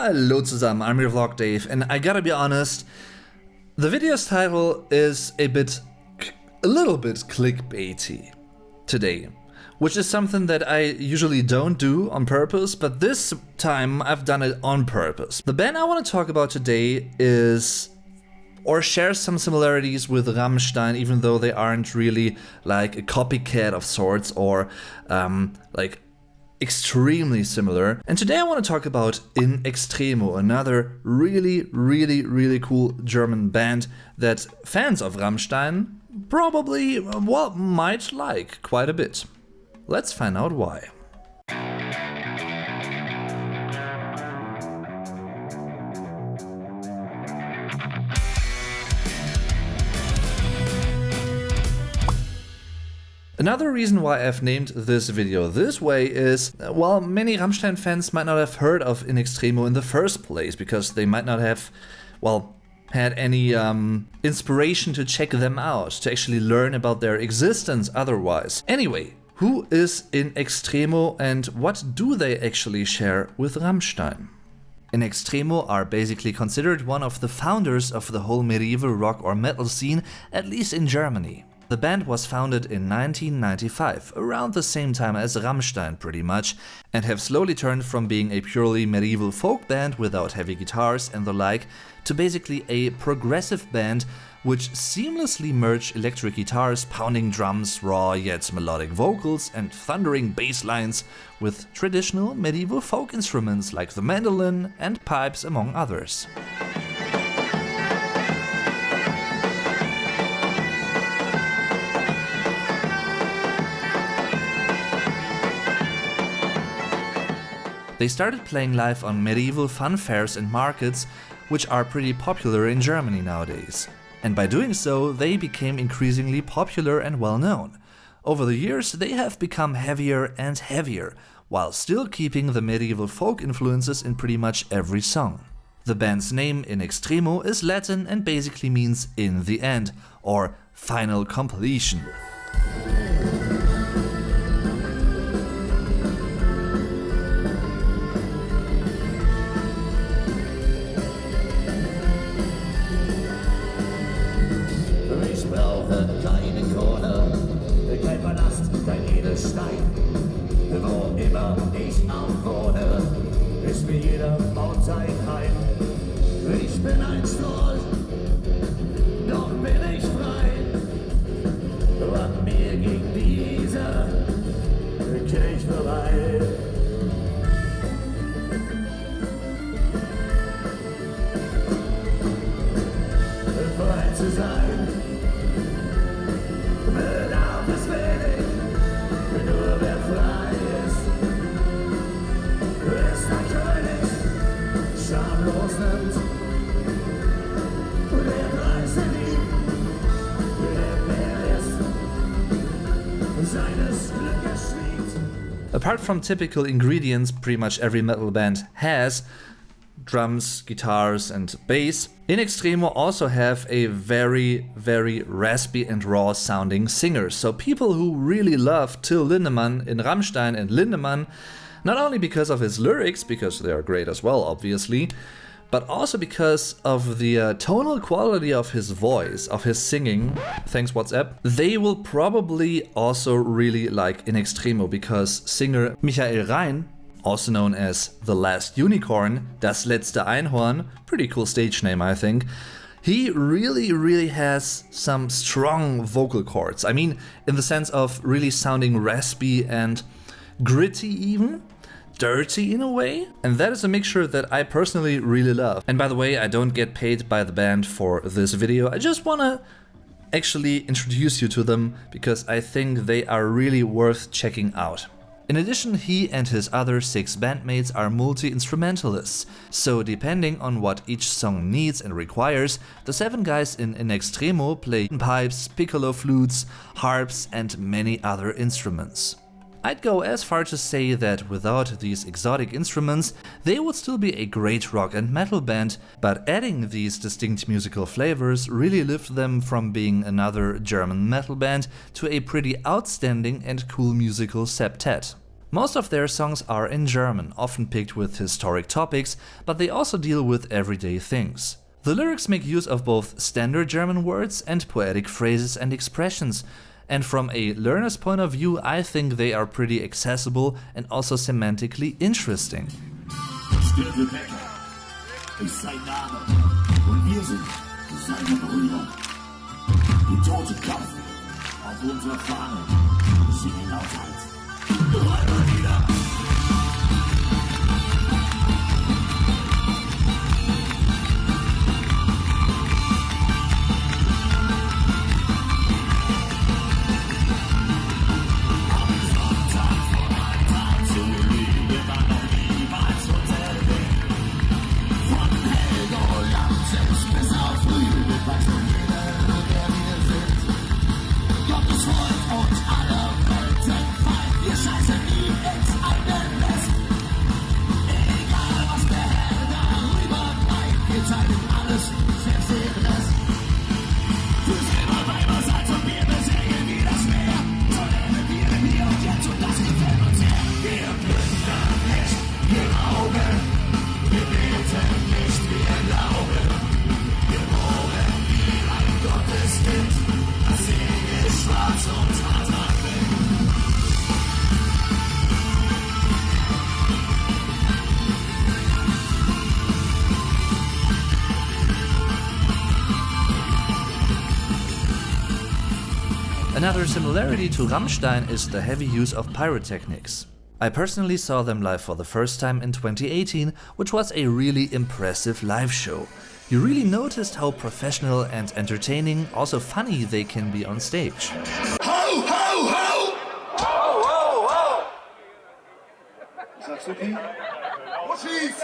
Hallo zusammen, I'm your vlog Dave, and I gotta be honest, the video's title is a little bit clickbaity today, which is something that I usually don't do on purpose, but this time I've done it on purpose. The band I want to talk about today shares some similarities with Rammstein, even though they aren't really like a copycat of sorts or like extremely similar. And today I want to talk about In Extremo, another really cool German band that fans of Rammstein probably, might like quite a bit. Let's find out why. Another reason why I've named this video this way is, many Rammstein fans might not have heard of In Extremo in the first place, because they might not have, had any inspiration to check them out, to actually learn about their existence otherwise. Anyway, who is In Extremo and what do they actually share with Rammstein? In Extremo are basically considered one of the founders of the whole medieval rock or metal scene, at least in Germany. The band was founded in 1995, around the same time as Rammstein pretty much, and have slowly turned from being a purely medieval folk band without heavy guitars and the like, to basically a progressive band which seamlessly merge electric guitars, pounding drums, raw yet melodic vocals and thundering bass lines with traditional medieval folk instruments like the mandolin and pipes among others. They started playing live on medieval fun fairs and markets, which are pretty popular in Germany nowadays. And by doing so, they became increasingly popular and well known. Over the years, they have become heavier and heavier, while still keeping the medieval folk influences in pretty much every song. The band's name, In Extremo, is Latin and basically means in the end, or final completion. Wo immer ich auch wohne, ist mir jeder Ort sein Heim. Ich bin ein Stroll, doch bin ich frei. An mir ging dieser Krieg vorbei. Frei zu sein, bedarf es wenig. Nur wer frei ist ein König, schamlos nimmt. Der Preise liebt, der mehr ist, seines Glückes Schmied. Apart from typical ingredients pretty much every metal band has, drums, guitars and bass, In Extremo also have a very raspy and raw sounding singer. So people who really love Till Lindemann in Rammstein and Lindemann, not only because of his lyrics, because they are great as well obviously, but also because of the tonal quality of his voice, of his singing, thanks WhatsApp, they will probably also really like In Extremo, because singer Michael Rein, also known as The Last Unicorn, Das letzte Einhorn, pretty cool stage name I think, he really has some strong vocal cords. I mean, in the sense of really sounding raspy and gritty even, dirty in a way, and that is a mixture that I personally really love. And by the way, I don't get paid by the band for this video, I just wanna actually introduce you to them because I think they are really worth checking out. In addition, he and his other 6 bandmates are multi-instrumentalists, so depending on what each song needs and requires, the 7 guys in Extremo play pipes, piccolo flutes, harps and many other instruments. I'd go as far to say that without these exotic instruments, they would still be a great rock and metal band, but adding these distinct musical flavors really lift them from being another German metal band to a pretty outstanding and cool musical septet. Most of their songs are in German, often picked with historic topics, but they also deal with everyday things. The lyrics make use of both standard German words and poetic phrases and expressions, and from a learner's point of view, I think they are pretty accessible and also semantically interesting. Ist sein Name und wir sind seine Brüder. Die tote Kopf auf unserer Fahne, singen lauthals. Räuber wieder! Another similarity to Rammstein is the heavy use of pyrotechnics. I personally saw them live for the first time in 2018, which was a really impressive live show. You really noticed how professional and entertaining, also funny they can be on stage. Ho, ho, ho! Ho, ho, ho! Sagst du, Pi? Was ist?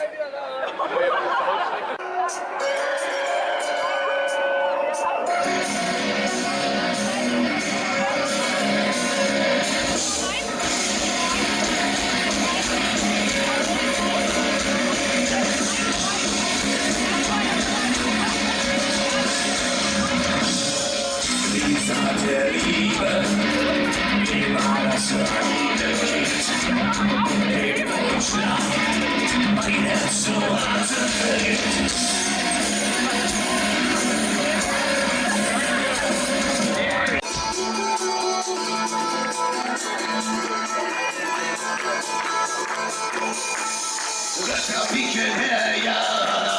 Der Liebe, wie war das für eine Leben und Schlaf, mein Herz so hart verliebt. Götter picken her, ja,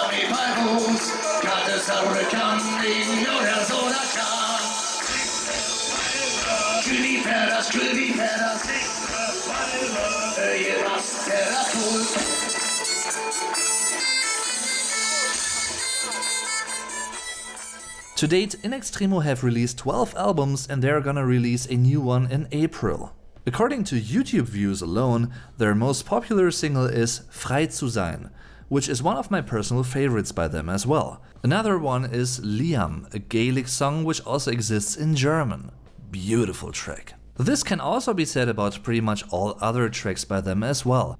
auf die Ballfuß, Gottes Hurrikan, in oder so, da kann. To date, In Extremo have released 12 albums and they're gonna release a new one in April. According to YouTube views alone, their most popular single is Frei zu sein, which is one of my personal favorites by them as well. Another one is Liam, a Gaelic song which also exists in German. Beautiful track. This can also be said about pretty much all other tracks by them as well.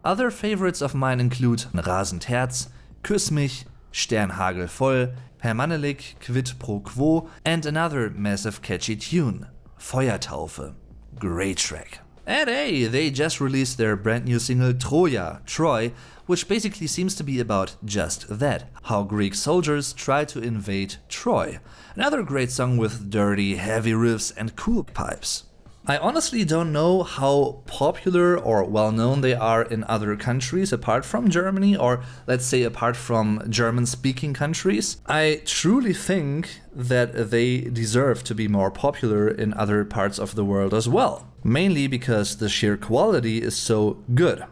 Other favorites of mine include Rasend Herz, Küss mich, Sternhagel voll, Herr Manelik, Quid pro quo, and another massive catchy tune, Feuertaufe. Great track. And hey, they just released their brand new single Troja, Troy, which basically seems to be about just that, how Greek soldiers try to invade Troy. Another great song with dirty, heavy riffs and cool pipes. I honestly don't know how popular or well-known they are in other countries apart from Germany, or let's say apart from German-speaking countries. I truly think that they deserve to be more popular in other parts of the world as well, mainly because the sheer quality is so good.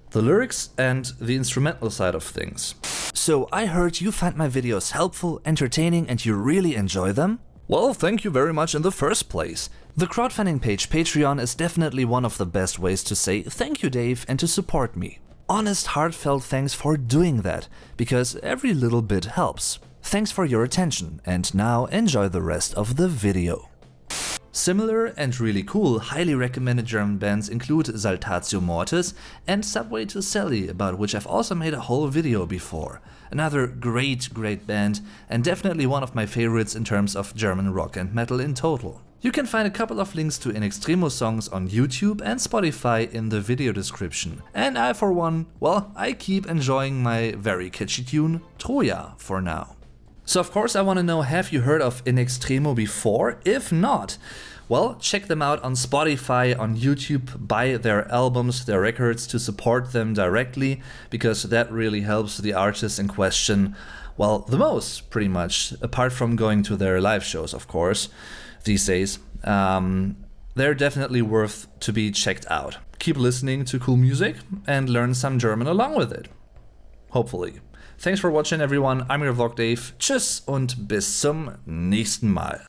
The lyrics and the instrumental side of things. So I heard you find my videos helpful, entertaining, and you really enjoy them? Well, thank you very much in the first place. The crowdfunding page Patreon is definitely one of the best ways to say thank you, Dave, and to support me. Honest, heartfelt thanks for doing that, because every little bit helps. Thanks for your attention, and now enjoy the rest of the video. Similar and really cool, highly recommended German bands include Saltatio Mortis and Subway to Sally, about which I've also made a whole video before. Another great band, and definitely one of my favorites in terms of German rock and metal in total. You can find a couple of links to In Extremo songs on YouTube and Spotify in the video description. And I, for one, well, I keep enjoying my very catchy tune, Troja, for now. So of course I want to know, have you heard of In Extremo before? If not, well, check them out on Spotify, on YouTube, buy their albums, their records to support them directly, because that really helps the artist in question, well, the most, pretty much, apart from going to their live shows, of course. These days, they're definitely worth to be checked out. Keep listening to cool music and learn some German along with it. Hopefully. Thanks for watching, everyone. I'm your Vlog Dave. Tschüss und bis zum nächsten Mal.